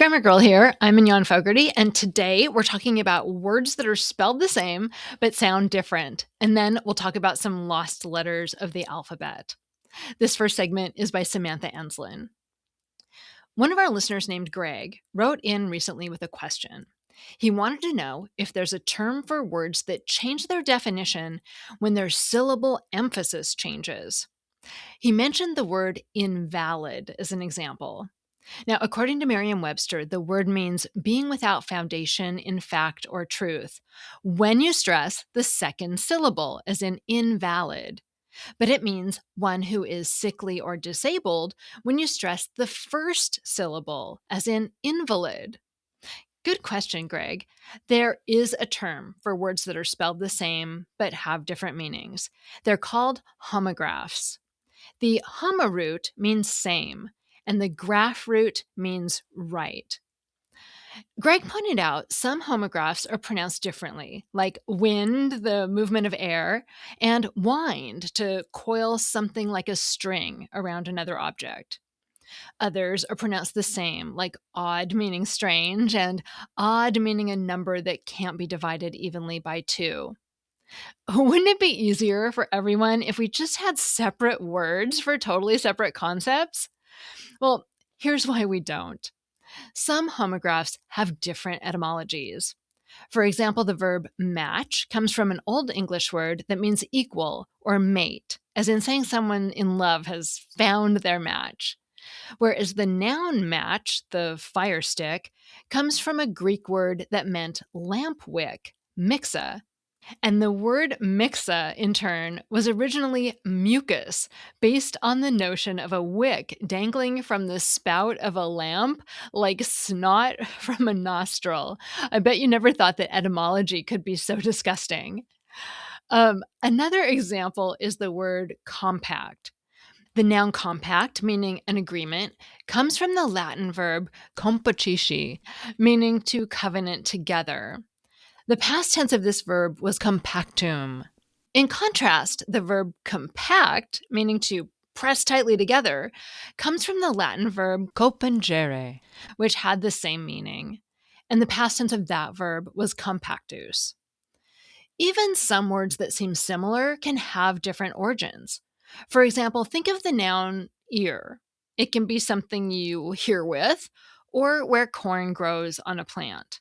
Grammar Girl here. I'm Mignon Fogarty, and today we're talking about words that are spelled the same but sound different. And then we'll talk about some lost letters of the alphabet. This first segment is by Samantha Enslin. One of our listeners named Greg wrote in recently with a question. He wanted to know if there's a term for words that change their definition when their syllable emphasis changes. He mentioned the word invalid as an example. Now, according to Merriam-Webster, the word means being without foundation in fact or truth when you stress the second syllable, as in invalid. But it means one who is sickly or disabled when you stress the first syllable, as in invalid. Good question, Greg. There is a term for words that are spelled the same but have different meanings. They're called homographs. The homo root means same, and the graph root means right. Greg pointed out some homographs are pronounced differently, like wind, the movement of air, and wind, to coil something like a string around another object. Others are pronounced the same, like odd meaning strange, and odd meaning a number that can't be divided evenly by 2. Wouldn't it be easier for everyone if we just had separate words for totally separate concepts? Well, here's why we don't. Some homographs have different etymologies. For example, the verb match comes from an Old English word that means equal or mate, as in saying someone in love has found their match. Whereas the noun match, the fire stick, comes from a Greek word that meant lamp wick, mixa. And the word mixa, in turn, was originally mucus, based on the notion of a wick dangling from the spout of a lamp like snot from a nostril. I bet you never thought that etymology could be so disgusting. Another example is the word compact. The noun compact, meaning an agreement, comes from the Latin verb compacici, meaning to covenant together. The past tense of this verb was compactum. In contrast, the verb compact, meaning to press tightly together, comes from the Latin verb copengere, which had the same meaning. And the past tense of that verb was compactus. Even some words that seem similar can have different origins. For example, think of the noun ear. It can be something you hear with, or where corn grows on a plant.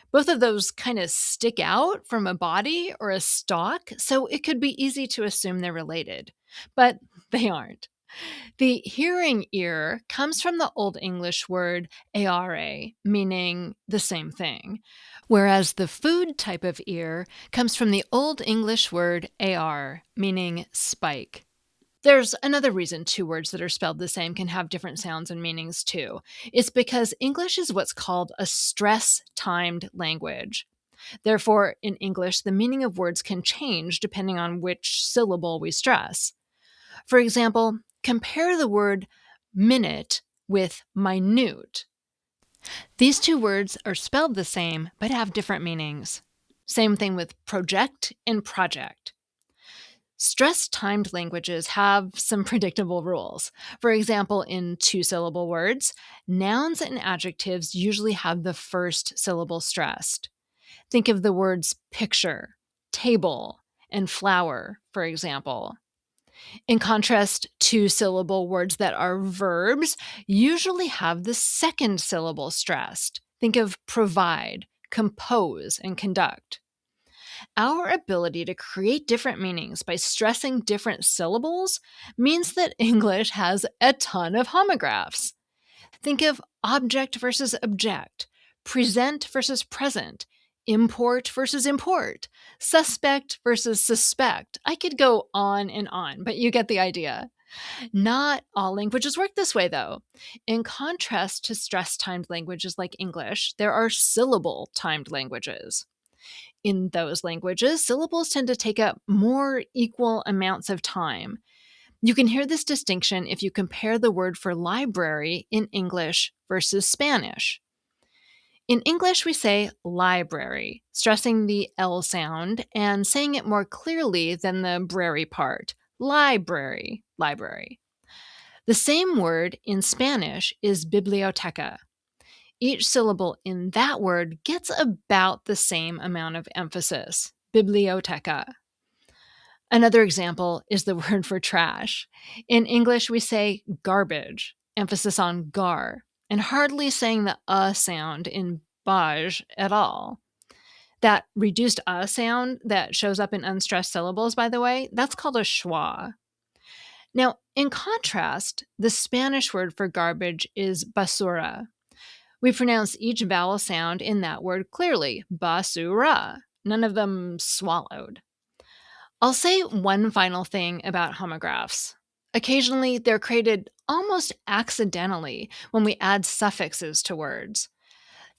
Both of those kind of stick out from a body or a stalk, so it could be easy to assume they're related, but they aren't. The hearing ear comes from the Old English word eare, meaning the same thing, whereas the food type of ear comes from the Old English word ear, meaning spike. There's another reason 2 words that are spelled the same can have different sounds and meanings too. It's because English is what's called a stress-timed language. Therefore, in English, the meaning of words can change depending on which syllable we stress. For example, compare the word minute with minute. These 2 words are spelled the same but have different meanings. Same thing with project and project. Stress-timed languages have some predictable rules. For example, in 2-syllable words, nouns and adjectives usually have the first syllable stressed. Think of the words picture, table, and flower, for example. In contrast, 2-syllable words that are verbs usually have the second syllable stressed. Think of provide, compose, and conduct. Our ability to create different meanings by stressing different syllables means that English has a ton of homographs. Think of object versus object, present versus present, import versus import, suspect versus suspect. I could go on and on, but you get the idea. Not all languages work this way, though. In contrast to stress-timed languages like English, there are syllable-timed languages. In those languages, syllables tend to take up more equal amounts of time. You can hear this distinction if you compare the word for library in English versus Spanish. In English, we say library, stressing the L sound and saying it more clearly than the brary part. Library, library. The same word in Spanish is biblioteca. Each syllable in that word gets about the same amount of emphasis. Biblioteca. Another example is the word for trash. In English, we say garbage, emphasis on gar, and hardly saying the sound in baj at all. That reduced sound that shows up in unstressed syllables, by the way, that's called a schwa. Now, in contrast, the Spanish word for garbage is basura. We pronounce each vowel sound in that word clearly, basura, none of them swallowed. I'll say one final thing about homographs. Occasionally, they're created almost accidentally when we add suffixes to words.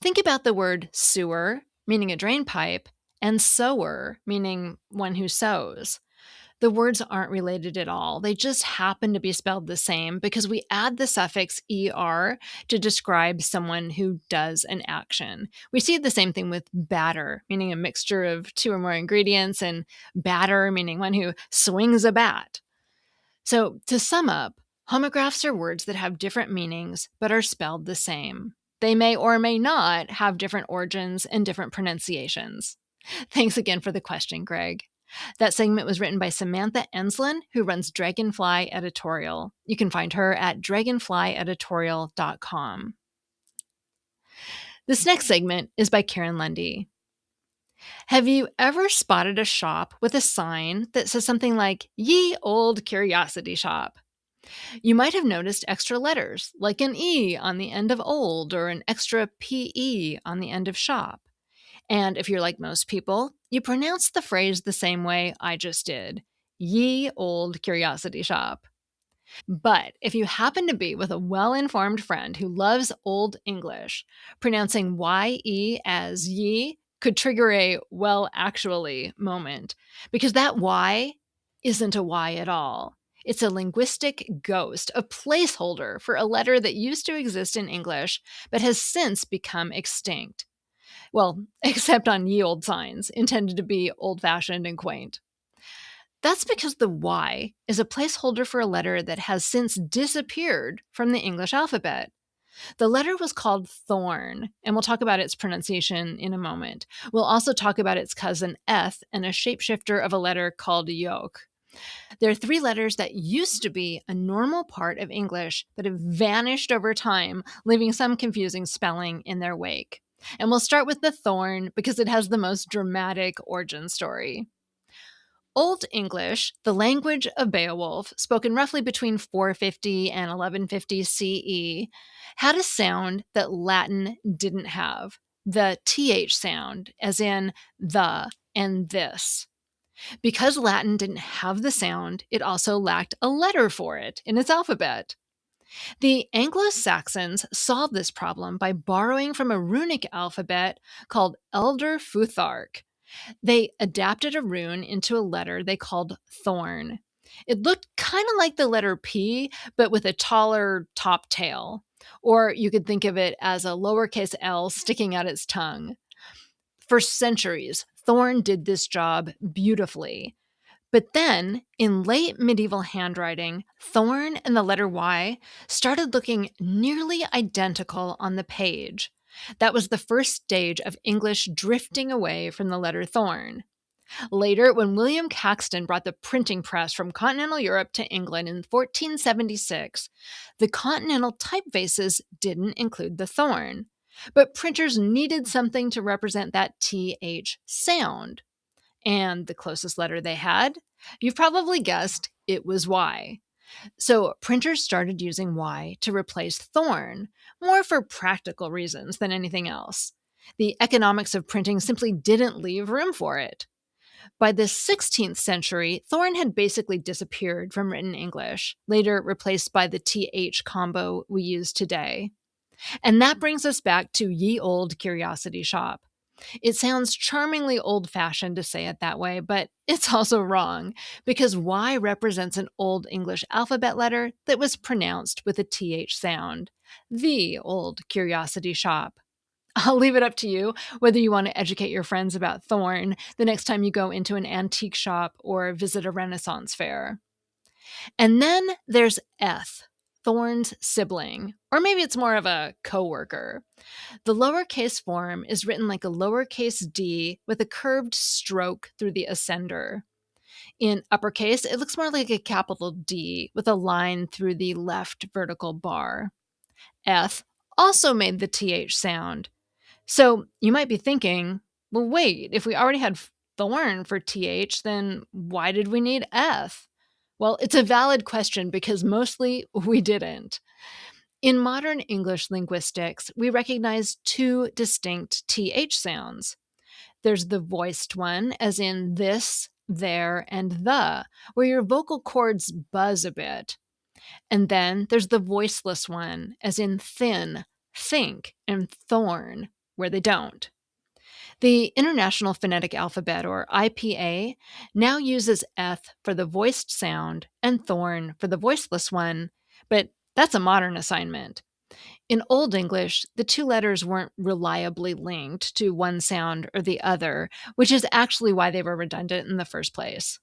Think about the word sewer, meaning a drain pipe, and sower, meaning one who sows. The words aren't related at all. They just happen to be spelled the same because we add the suffix er to describe someone who does an action. We see the same thing with batter, meaning a mixture of two or more ingredients, and batter, meaning one who swings a bat. So, to sum up, homographs are words that have different meanings but are spelled the same. They may or may not have different origins and different pronunciations. Thanks again for the question, Greg. That segment was written by Samantha Enslin, who runs Dragonfly Editorial. You can find her at dragonflyeditorial.com. This next segment is by Karen Lundy. Have you ever spotted a shop with a sign that says something like, "Ye Old Curiosity Shop"? You might have noticed extra letters, like an E on the end of old or an extra PE on the end of shop. And if you're like most people, you pronounce the phrase the same way I just did. Ye Old Curiosity Shop. But if you happen to be with a well-informed friend who loves Old English, pronouncing YE as ye could trigger a well, actually moment, because that Y isn't a Y at all. It's a linguistic ghost, a placeholder for a letter that used to exist in English but has since become extinct. Well, except on ye olde signs, intended to be old-fashioned and quaint. That's because the Y is a placeholder for a letter that has since disappeared from the English alphabet. The letter was called thorn, and we'll talk about its pronunciation in a moment. We'll also talk about its cousin eth and a shapeshifter of a letter called yogh. There are three letters that used to be a normal part of English but have vanished over time, leaving some confusing spelling in their wake. And we'll start with the thorn because it has the most dramatic origin story. Old English, the language of Beowulf, spoken roughly between 450 and 1150 CE, had a sound that Latin didn't have, the TH sound, as in the and this. Because Latin didn't have the sound, it also lacked a letter for it in its alphabet. The Anglo-Saxons solved this problem by borrowing from a runic alphabet called Elder Futhark. They adapted a rune into a letter they called thorn. It looked kind of like the letter P, but with a taller top tail. Or you could think of it as a lowercase l sticking out its tongue. For centuries, thorn did this job beautifully. But then, in late medieval handwriting, thorn and the letter Y started looking nearly identical on the page. That was the first stage of English drifting away from the letter thorn. Later, when William Caxton brought the printing press from continental Europe to England in 1476, the continental typefaces didn't include the thorn. But printers needed something to represent that TH sound. And the closest letter they had, you've probably guessed, it was Y. So printers started using Y to replace thorn, more for practical reasons than anything else. The economics of printing simply didn't leave room for it. By the 16th century, thorn had basically disappeared from written English, later replaced by the TH combo we use today. And that brings us back to Ye Old Curiosity Shop. It sounds charmingly old-fashioned to say it that way, but it's also wrong, because Y represents an Old English alphabet letter that was pronounced with a TH sound. The Old Curiosity Shop. I'll leave it up to you whether you want to educate your friends about thorn the next time you go into an antique shop or visit a Renaissance fair. And then there's eth, thorn's sibling, or maybe it's more of a coworker. The lowercase form is written like a lowercase d with a curved stroke through the ascender. In uppercase, it looks more like a capital D with a line through the left vertical bar. Eth also made the TH sound. So you might be thinking, well, wait, if we already had thorn for TH, then why did we need eth? Well, it's a valid question because mostly we didn't. In modern English linguistics, we recognize two distinct TH sounds. There's the voiced one, as in this, there, and the, where your vocal cords buzz a bit. And then there's the voiceless one, as in thin, think, and thorn, where they don't. The International Phonetic Alphabet, or IPA, now uses eth for the voiced sound and thorn for the voiceless one, but that's a modern assignment. In Old English, the two letters weren't reliably linked to one sound or the other, which is actually why they were redundant in the first place.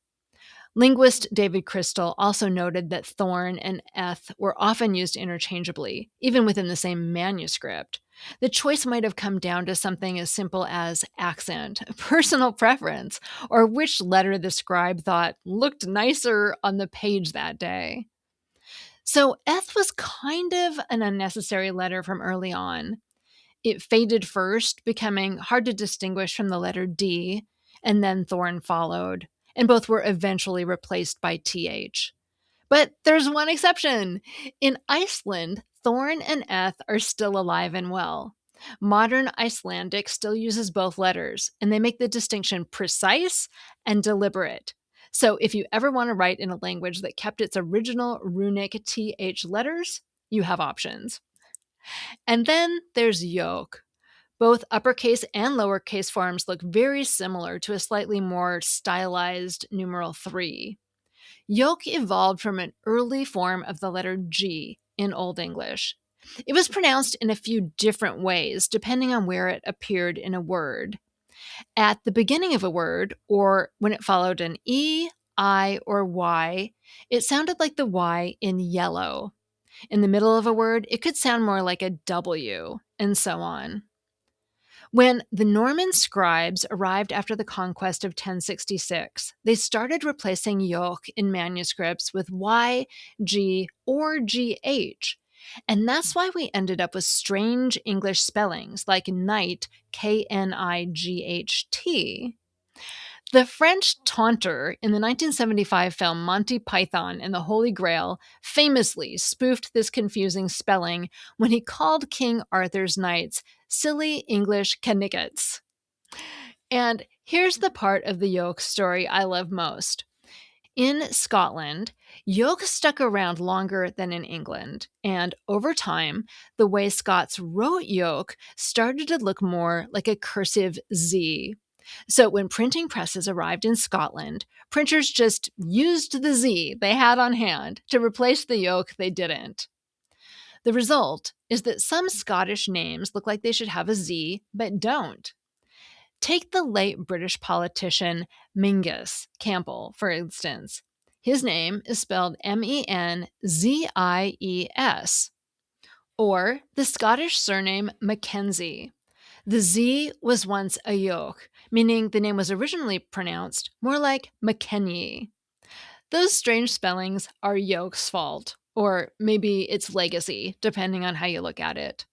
Linguist David Crystal also noted that thorn and eth were often used interchangeably, even within the same manuscript. The choice might have come down to something as simple as accent, personal preference, or which letter the scribe thought looked nicer on the page that day. So eth was kind of an unnecessary letter from early on. It faded first, becoming hard to distinguish from the letter D, and then thorn followed, and both were eventually replaced by TH. But there's one exception. In Iceland, thorn and eth are still alive and well. Modern Icelandic still uses both letters, and they make the distinction precise and deliberate. So if you ever want to write in a language that kept its original runic TH letters, you have options. And then there's yogh. Both uppercase and lowercase forms look very similar to a slightly more stylized numeral 3. Yogh evolved from an early form of the letter G in Old English. It was pronounced in a few different ways depending on where it appeared in a word. At the beginning of a word, or when it followed an E, I, or Y, it sounded like the Y in yellow. In the middle of a word, it could sound more like a W, and so on. When the Norman scribes arrived after the conquest of 1066, they started replacing yogh in manuscripts with Y, G, or GH. And that's why we ended up with strange English spellings like knight, Knight. The French taunter in the 1975 film Monty Python and the Holy Grail famously spoofed this confusing spelling when he called King Arthur's knights silly English knickets. And here's the part of the yogh story I love most. In Scotland, yogh stuck around longer than in England, and over time, the way Scots wrote yogh started to look more like a cursive Z. So when printing presses arrived in Scotland, printers just used the Z they had on hand to replace the yogh they didn't. The result is that some Scottish names look like they should have a Z, but don't. Take the late British politician Mingus Campbell, for instance. His name is spelled Menzies. Or the Scottish surname Mackenzie. The Z was once a yogh, meaning the name was originally pronounced more like McKenny. Those strange spellings are yog's fault, or maybe its legacy, depending on how you look at it.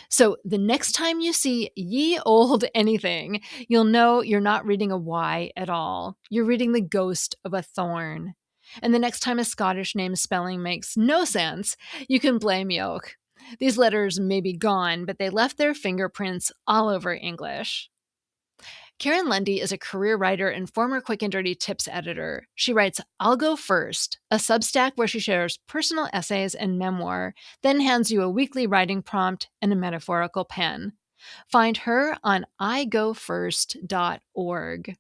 So the next time you see ye old anything, you'll know you're not reading a Y at all. You're reading the ghost of a thorn. And the next time a Scottish name spelling makes no sense, you can blame yogh. These letters may be gone, but they left their fingerprints all over English. Karen Lundy is a career writer and former Quick and Dirty Tips editor. She writes I'll Go First, a Substack where she shares personal essays and memoir, then hands you a weekly writing prompt and a metaphorical pen. Find her on igofirst.org.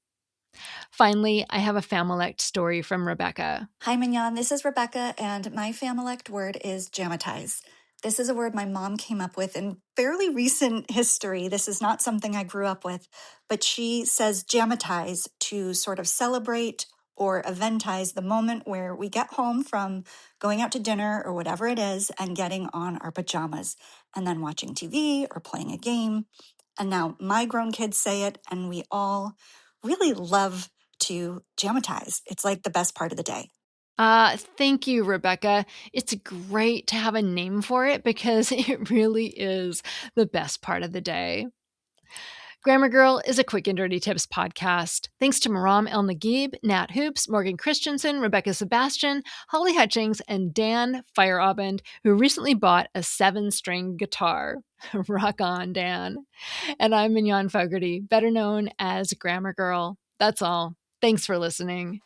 Finally, I have a FAMILECT story from Rebekah. Hi, Mignon. This is Rebekah, and my FAMILECT word is jamatize. This is a word my mom came up with in fairly recent history. This is not something I grew up with, but she says jamatize to sort of celebrate or eventize the moment where we get home from going out to dinner or whatever it is and getting on our pajamas and then watching TV or playing a game. And now my grown kids say it, and we all really love to jamatize. It's like the best part of the day. Thank you, Rebekah. It's great to have a name for it because it really is the best part of the day. Grammar Girl is a quick and dirty tips podcast. Thanks to Maram Elnageeb, Nat Hoops, Morgan Christianson, Rebekah Sebastian, Holly Hutchings, and Dan Feierabend, who recently bought a 7-string guitar. Rock on, Dan. And I'm Mignon Fogarty, better known as Grammar Girl. That's all. Thanks for listening.